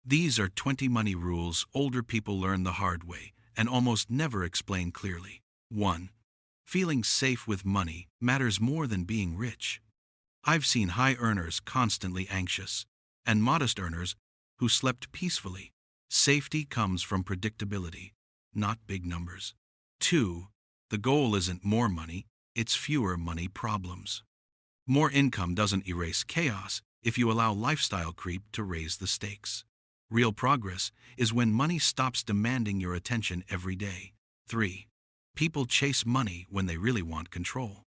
These are 20 money rules older people learn the hard way and almost never explain clearly. 1. Feeling safe with money matters more than being rich. I've seen high earners constantly anxious, and modest earners who slept peacefully. Safety comes from predictability, not big numbers. 2. The goal isn't more money, it's fewer money problems. More income doesn't erase chaos if you allow lifestyle creep to raise the stakes. Real progress is when money stops demanding your attention every day. 3. People chase money when they really want control.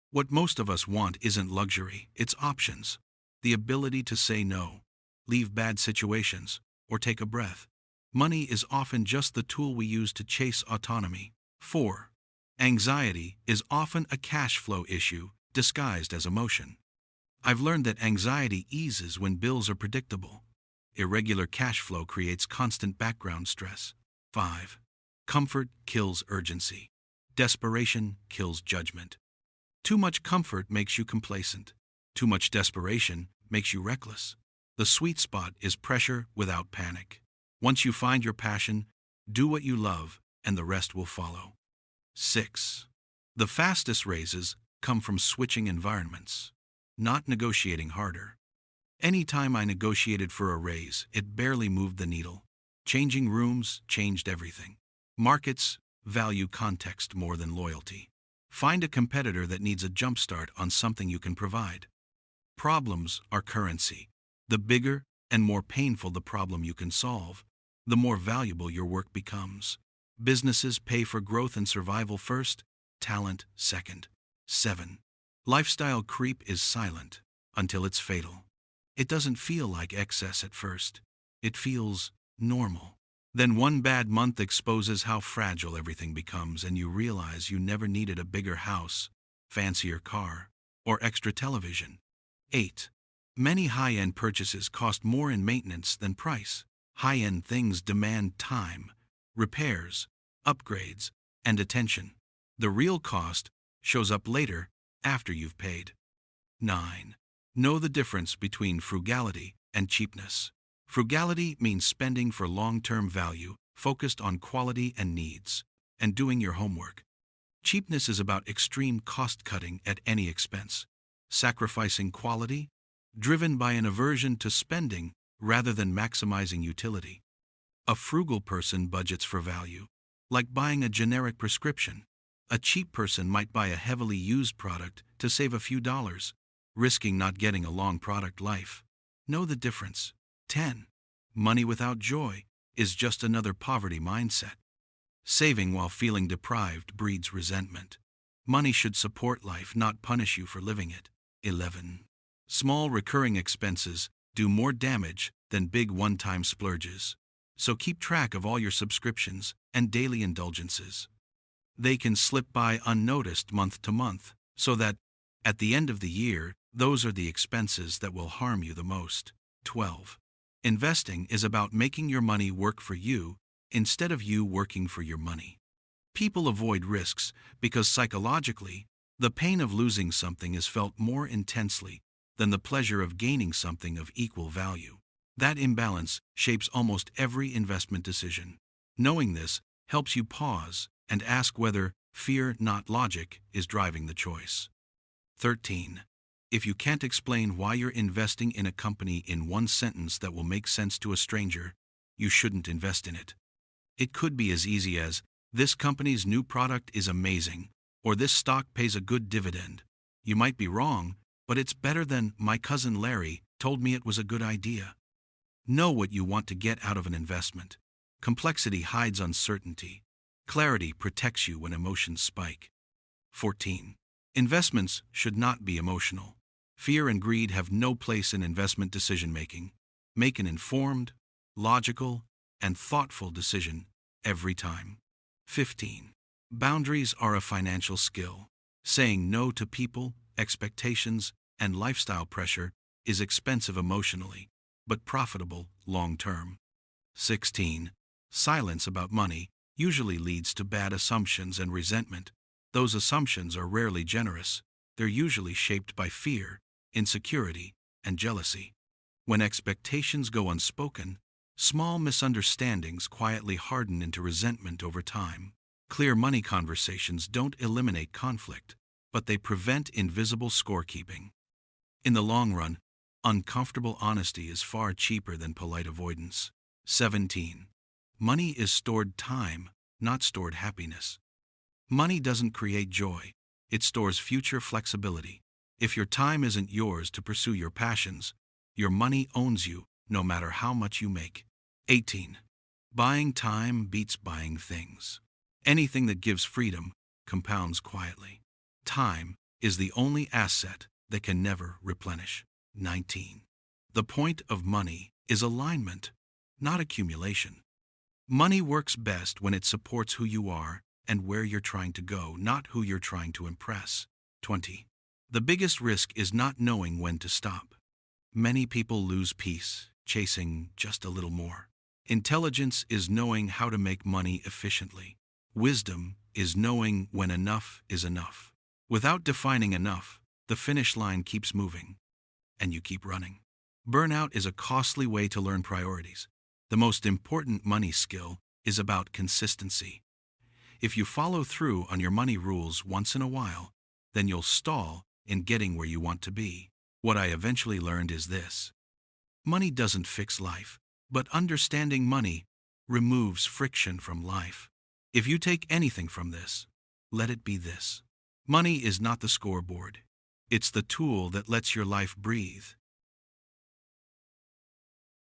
What most of us want isn't luxury, it's options. The ability to say no, leave bad situations, or take a breath. Money is often just the tool we use to chase autonomy. 4. Anxiety is often a cash flow issue disguised as emotion. I've learned that anxiety eases when bills are predictable. Irregular cash flow creates constant background stress. 5. Comfort kills urgency. Desperation kills judgment. Too much comfort makes you complacent. Too much desperation makes you reckless. The sweet spot is pressure without panic. Once you find your passion, do what you love, and the rest will follow. 6. The fastest raises come from switching environments, not negotiating harder. Any time I negotiated for a raise, it barely moved the needle. Changing rooms changed everything. Markets value context more than loyalty. Find a competitor that needs a jumpstart on something you can provide. Problems are currency. The bigger and more painful the problem you can solve, the more valuable your work becomes. Businesses pay for growth and survival first, talent second. 7. Lifestyle creep is silent until it's fatal. It doesn't feel like excess at first. It feels normal. Then one bad month exposes how fragile everything becomes, and you realize you never needed a bigger house, fancier car, or extra television. 8. Many high-end purchases cost more in maintenance than price. High-end things demand time, repairs, upgrades, and attention. The real cost shows up later, after you've paid. 9. Know the difference between frugality and cheapness. Frugality means spending for long-term value, focused on quality and needs, and doing your homework. Cheapness is about extreme cost-cutting at any expense, sacrificing quality, driven by an aversion to spending rather than maximizing utility. A frugal person budgets for value, like buying a generic prescription. A cheap person might buy a heavily used product to save a few dollars, risking not getting a long product life. Know the difference. 10. Money without joy is just another poverty mindset. Saving while feeling deprived breeds resentment. Money should support life, not punish you for living it. 11. Small recurring expenses do more damage than big one-time splurges. So keep track of all your subscriptions and daily indulgences. They can slip by unnoticed month to month, so that, at the end of the year, those are the expenses that will harm you the most. 12. Investing is about making your money work for you instead of you working for your money. People avoid risks because psychologically, the pain of losing something is felt more intensely than the pleasure of gaining something of equal value. That imbalance shapes almost every investment decision. Knowing this helps you pause and ask whether fear, not logic, is driving the choice. 13. If you can't explain why you're investing in a company in one sentence that will make sense to a stranger, you shouldn't invest in it. It could be as easy as, "This company's new product is amazing," or "This stock pays a good dividend." You might be wrong, but it's better than "My cousin Larry told me it was a good idea." Know what you want to get out of an investment. Complexity hides uncertainty. Clarity protects you when emotions spike. 14. Investments should not be emotional. Fear and greed have no place in investment decision-making. Make an informed, logical, and thoughtful decision every time. 15. Boundaries are a financial skill. Saying no to people, expectations, and lifestyle pressure is expensive emotionally, but profitable long-term. 16. Silence about money usually leads to bad assumptions and resentment. Those assumptions are rarely generous. They're usually shaped by fear, insecurity, and jealousy. When expectations go unspoken, Small misunderstandings quietly harden into resentment over time. Clear money conversations don't eliminate conflict, but they prevent invisible scorekeeping. In the long run, uncomfortable honesty is far cheaper than polite avoidance. 17. Money is stored time, not stored happiness. Money doesn't create joy, it stores future flexibility. If your time isn't yours to pursue your passions, your money owns you, no matter how much you make. 18. Buying time beats buying things. Anything that gives freedom compounds quietly. Time is the only asset that can never replenish. 19. The point of money is alignment, not accumulation. Money works best when it supports who you are and where you're trying to go, not who you're trying to impress. 20. The biggest risk is not knowing when to stop. Many people lose peace, chasing just a little more. Intelligence is knowing how to make money efficiently. Wisdom is knowing when enough is enough. Without defining enough, the finish line keeps moving, and you keep running. Burnout is a costly way to learn priorities. The most important money skill is about consistency. If you follow through on your money rules once in a while, then you'll stall in getting where you want to be. What I eventually learned is this: money doesn't fix life, but understanding money removes friction from life. If you take anything from this, let it be this: money is not the scoreboard. It's the tool that lets your life breathe.